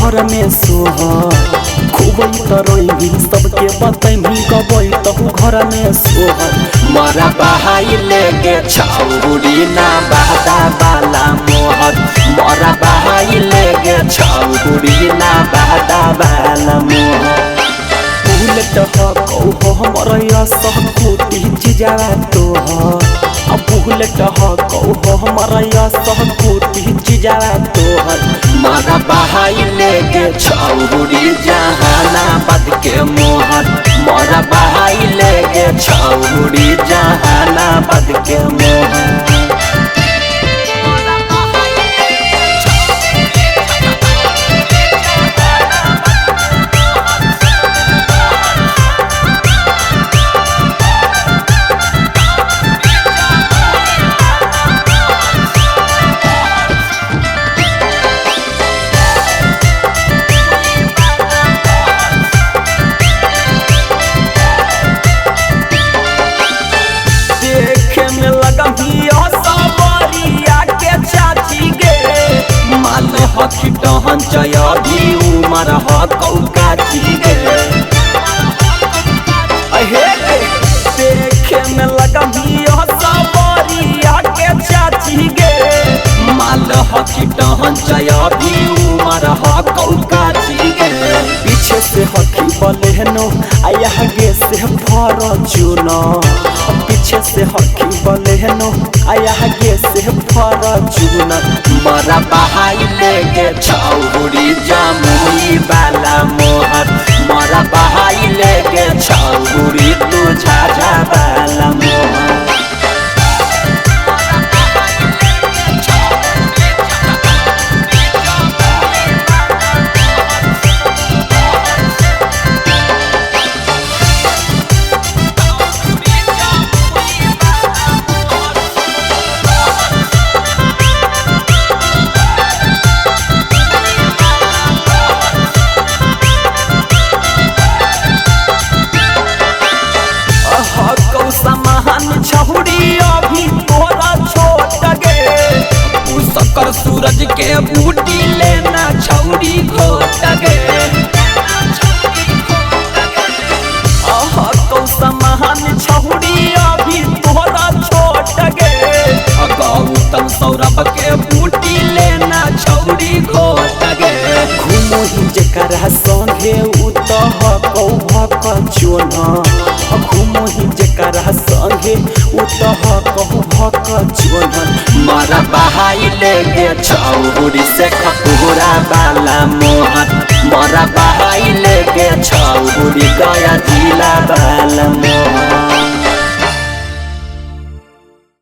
घर में सोहर खूब तरोई सबके बतैमी गबई तहु घर में सोहर मरा बहाई लेके छौरी ना बादा बाला मोहर मरा बहाई लेके छौरी ना बादा बाला मोहर बुलेट हो हमर सहकुटी जिजावा तोहर बुलेट हो हमर सहकुटी जिजावा तोहर मरा बहाई लेके छौरी जहानाबाद के मोहर मरा बहाई लेके छौरी जहानाबाद के मोहर टहन चयी उमर हौकाची गे देखे में लगमी सबरिया के चाची गे माल हकी टहन चयी उमर हौकाची गे पीछे से हकी बलेनो आया गे से फॉर्च्यून पीछे से हकी बलेनो आया गे से फॉर्च्यून मरा बहाई लेके छौरी जमुई वाला मोहर मरा बहाई लेके छौरी तू झाझा वाला मोहर छौरी अभी तोरा छोट गे उसकर सूरज के बूटी लेना छौरी घोट गे कौसमान छौरी अभी तोरा छोट गे गौतम सौरभ के बूटी लेना छौरी घोट गे घूमो ही जकरा संगे उतह कौभक चोन घूमो ही जकरा संगे उतह कौभक चोन मरा बहाई लेके छौरी से खपुरा वाला मोहर मरा बहाई लेके छौरी गया जिला वाला मोहर।